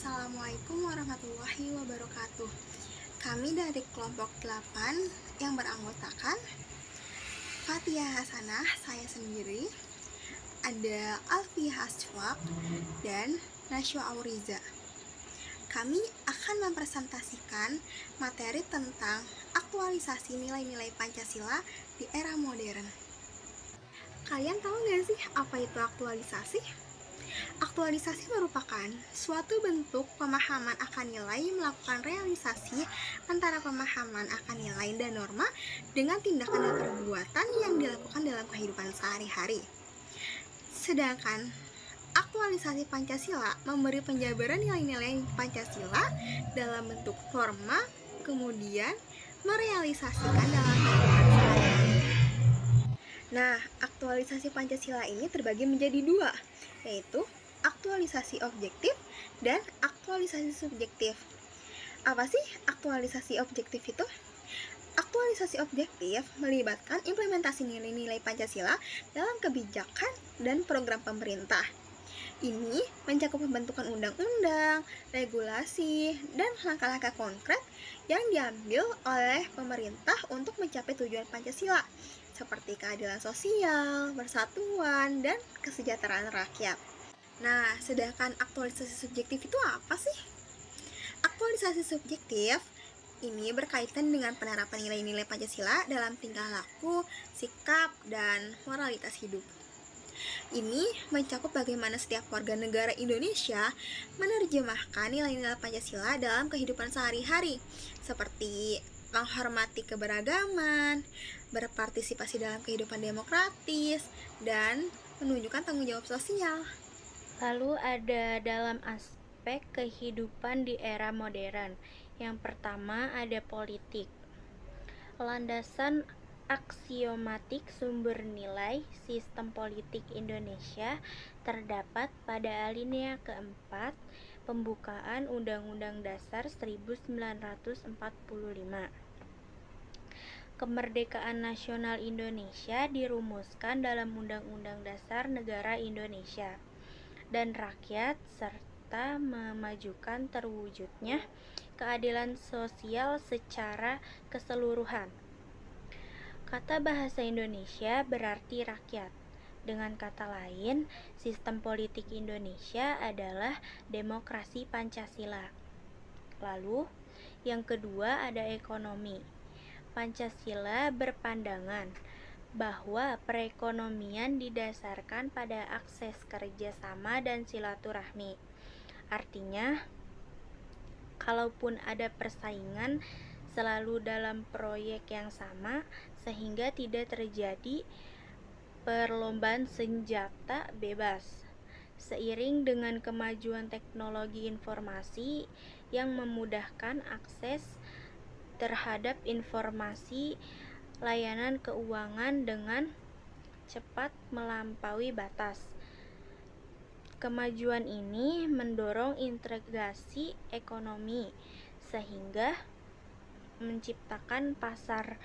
Assalamualaikum warahmatullahi wabarakatuh. Kami dari kelompok 8 yang beranggotakan Fatia Hasanah, saya sendiri, ada Alfiah Aswaq, dan Nashwa Auriza. Kami akan mempresentasikan materi tentang aktualisasi nilai-nilai Pancasila di era modern. Kalian tahu nggak sih apa itu aktualisasi? Aktualisasi merupakan suatu bentuk pemahaman akan nilai melakukan realisasi antara pemahaman akan nilai dan norma dengan tindakan dan perbuatan yang dilakukan dalam kehidupan sehari-hari. Sedangkan aktualisasi Pancasila memberi penjabaran nilai-nilai Pancasila dalam bentuk norma, kemudian merealisasikan dalam kehidupan sehari-hari. Nah, aktualisasi Pancasila ini terbagi menjadi dua, yaitu aktualisasi objektif dan aktualisasi subjektif. Apa sih aktualisasi objektif itu? Aktualisasi objektif melibatkan implementasi nilai-nilai Pancasila dalam kebijakan dan program pemerintah. Ini mencakup pembentukan undang-undang, regulasi, dan langkah-langkah konkret yang diambil oleh pemerintah untuk mencapai tujuan Pancasila, seperti keadilan sosial, persatuan, dan kesejahteraan rakyat. Nah, sedangkan aktualisasi subjektif itu apa sih? Aktualisasi subjektif ini berkaitan dengan penerapan nilai-nilai Pancasila dalam tingkah laku, sikap, dan moralitas hidup. Ini mencakup bagaimana setiap warga negara Indonesia menerjemahkan nilai-nilai Pancasila dalam kehidupan sehari-hari, seperti menghormati keberagaman, berpartisipasi dalam kehidupan demokratis, dan menunjukkan tanggung jawab sosial. Lalu ada dalam aspek kehidupan di era modern. Yang pertama ada politik. Landasan aksiomatik sumber nilai sistem politik Indonesia terdapat pada alinea keempat pembukaan Undang-Undang Dasar 1945. Kemerdekaan nasional Indonesia dirumuskan dalam Undang-Undang Dasar Negara Indonesia dan rakyat serta memajukan terwujudnya keadilan sosial secara keseluruhan. Kata bahasa Indonesia berarti rakyat. Dengan kata lain, sistem politik Indonesia adalah demokrasi Pancasila. Lalu, yang kedua ada ekonomi. Pancasila berpandangan bahwa perekonomian didasarkan pada akses kerjasama dan silaturahmi. Artinya, kalaupun ada persaingan selalu dalam proyek yang sama, sehingga tidak terjadi perlombaan senjata bebas. Seiring dengan kemajuan teknologi informasi yang memudahkan akses terhadap informasi layanan keuangan dengan cepat melampaui batas. Kemajuan ini mendorong integrasi ekonomi sehingga menciptakan pasar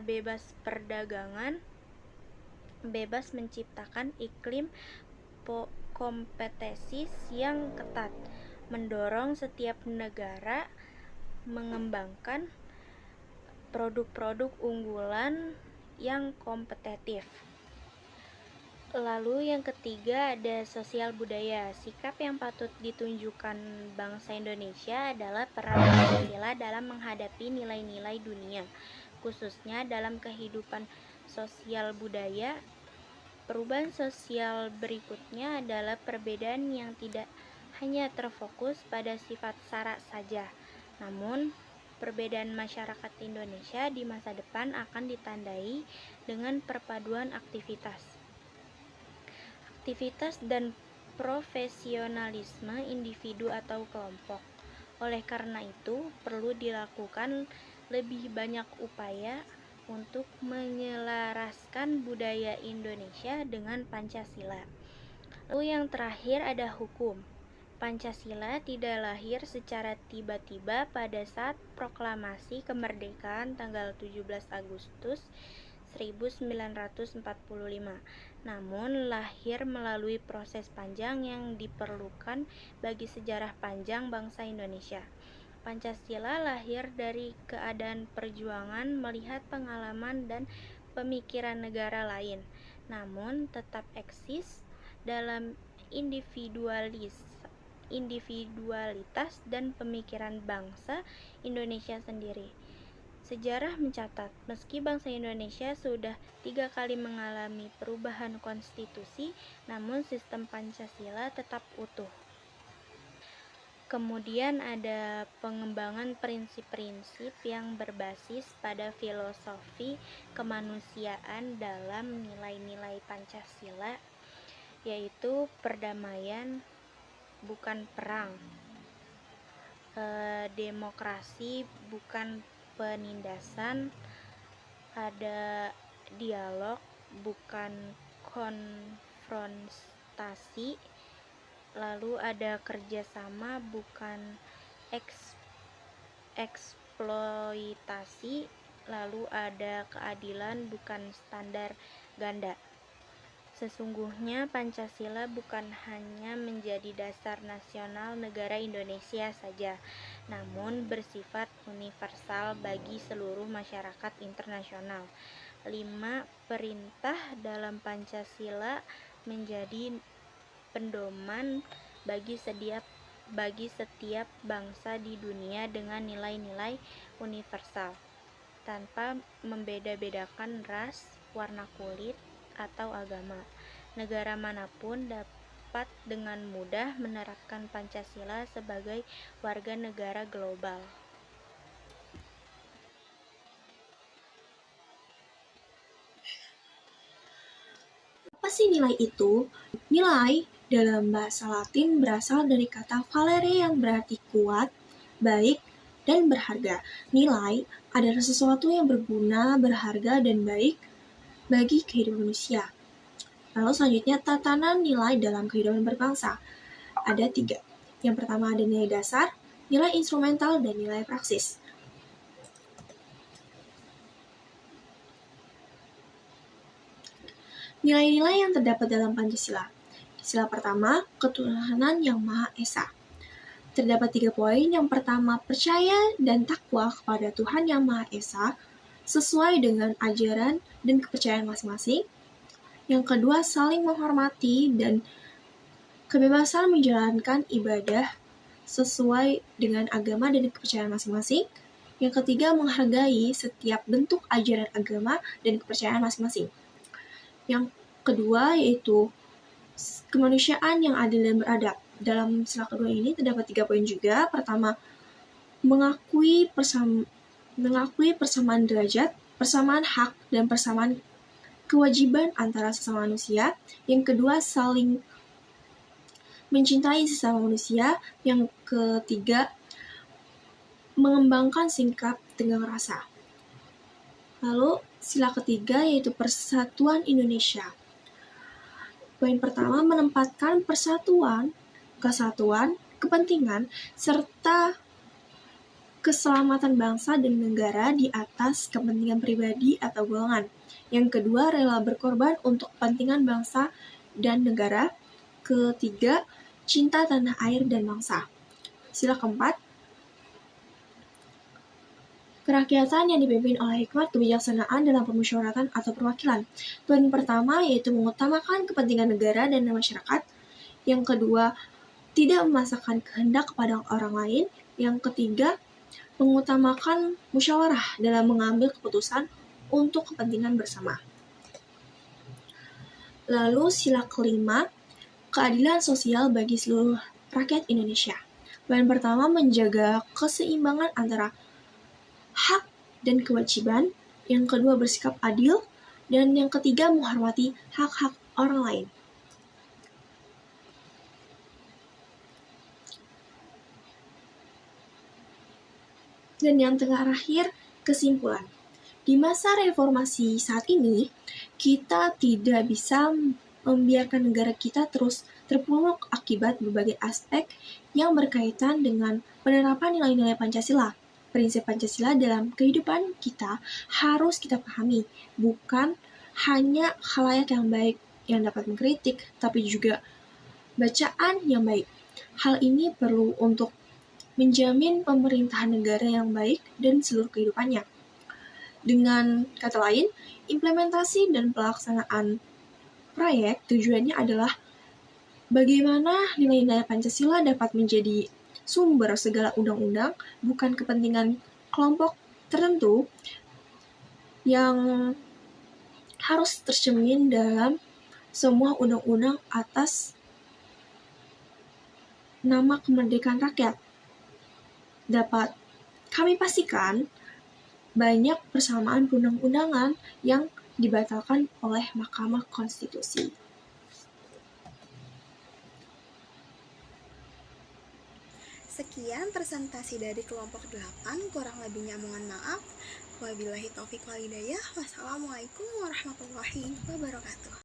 bebas perdagangan, bebas menciptakan iklim kompetisi yang ketat, mendorong setiap negara mengembangkan produk-produk unggulan yang kompetitif. Lalu yang ketiga ada sosial budaya. Sikap yang patut ditunjukkan bangsa Indonesia adalah peran Pancasila dalam menghadapi nilai-nilai dunia, khususnya dalam kehidupan sosial budaya. Perubahan sosial berikutnya adalah perbedaan yang tidak hanya terfokus pada sifat sara saja, namun perbedaan masyarakat Indonesia di masa depan akan ditandai dengan perpaduan aktivitas dan profesionalisme individu atau kelompok. Oleh karena itu, perlu dilakukan lebih banyak upaya untuk menyelaraskan budaya Indonesia dengan Pancasila. Lalu yang terakhir ada hukum. Pancasila tidak lahir secara tiba-tiba pada saat proklamasi kemerdekaan tanggal 17 Agustus 1945, namun lahir melalui proses panjang yang diperlukan bagi sejarah panjang bangsa Indonesia. Pancasila lahir dari keadaan perjuangan melihat pengalaman dan pemikiran negara lain, namun tetap eksis dalam individualitas dan pemikiran bangsa Indonesia sendiri. Sejarah mencatat, meski bangsa Indonesia sudah 3 kali mengalami perubahan konstitusi, namun sistem Pancasila tetap utuh. Kemudian ada pengembangan prinsip-prinsip yang berbasis pada filosofi kemanusiaan dalam nilai-nilai Pancasila, yaitu perdamaian bukan perang, demokrasi bukan penindasan, ada dialog bukan konfrontasi, lalu ada kerjasama bukan eksploitasi, lalu ada keadilan bukan standar ganda. Sesungguhnya Pancasila bukan hanya menjadi dasar nasional negara Indonesia saja, namun bersifat universal bagi seluruh masyarakat internasional. 5 perintah dalam Pancasila menjadi pendoman bagi setiap bangsa di dunia dengan nilai-nilai universal, tanpa membeda-bedakan ras, warna kulit, atau agama. Negara manapun dapat dengan mudah menerapkan Pancasila sebagai warga negara global. Apa sih nilai itu? Nilai dalam bahasa Latin berasal dari kata valere yang berarti kuat, baik, dan berharga. Nilai adalah sesuatu yang berguna, berharga, dan baik bagi kehidupan manusia. Lalu selanjutnya tatanan nilai dalam kehidupan berbangsa. Ada 3. Yang pertama ada nilai dasar, nilai instrumental, dan nilai praksis. Nilai-nilai yang terdapat dalam Pancasila. Sila pertama, ketuhanan yang Maha Esa. Terdapat 3 poin. Yang pertama, percaya dan takwa kepada Tuhan yang Maha Esa sesuai dengan ajaran dan kepercayaan masing-masing. Yang kedua, saling menghormati dan kebebasan menjalankan ibadah sesuai dengan agama dan kepercayaan masing-masing. Yang ketiga, menghargai setiap bentuk ajaran agama dan kepercayaan masing-masing. Yang kedua yaitu kemanusiaan yang adil dan beradab. Dalam sila kedua ini terdapat 3 poin juga. Pertama, mengakui persamaan derajat, persamaan hak, dan persamaan kewajiban antara sesama manusia. Yang kedua, saling mencintai sesama manusia. Yang ketiga, mengembangkan sikap tenggang rasa. Lalu, sila ketiga yaitu persatuan Indonesia. Poin pertama, menempatkan persatuan, kesatuan, kepentingan, serta keselamatan bangsa dan negara di atas kepentingan pribadi atau golongan. Yang kedua, rela berkorban untuk kepentingan bangsa dan negara. Ketiga, cinta tanah air dan bangsa. Sila keempat, kerakyatan yang dipimpin oleh hikmat kebijaksanaan dalam permusyawaratan atau perwakilan. Poin pertama yaitu mengutamakan kepentingan negara dan masyarakat. Yang kedua, tidak memaksakan kehendak kepada orang lain. Yang ketiga, mengutamakan musyawarah dalam mengambil keputusan untuk kepentingan bersama. Lalu sila kelima, keadilan sosial bagi seluruh rakyat Indonesia. Poin pertama, menjaga keseimbangan antara hak dan kewajiban. Yang kedua, bersikap adil. Dan yang ketiga, menghormati hak-hak orang lain. Dan yang terakhir, kesimpulan. Di masa reformasi saat ini, kita tidak bisa membiarkan negara kita terus terpuruk akibat berbagai aspek yang berkaitan dengan penerapan nilai-nilai Pancasila. Prinsip Pancasila dalam kehidupan kita harus kita pahami, bukan hanya khalayak yang baik yang dapat mengkritik, tapi juga bacaan yang baik. Hal ini perlu untuk menjamin pemerintahan negara yang baik dan seluruh kehidupannya. Dengan kata lain, implementasi dan pelaksanaan proyek tujuannya adalah bagaimana nilai-nilai Pancasila dapat menjadi sumber segala undang-undang, bukan kepentingan kelompok tertentu yang harus tercermin dalam semua undang-undang atas nama kemerdekaan rakyat. Dapat kami pastikan banyak persamaan perundang-undangan yang dibatalkan oleh Mahkamah Konstitusi. Sekian presentasi dari kelompok 8, kurang lebihnya mohon maaf. Wabillahi taufiq wal hidayah. Wassalamualaikum warahmatullahi wabarakatuh.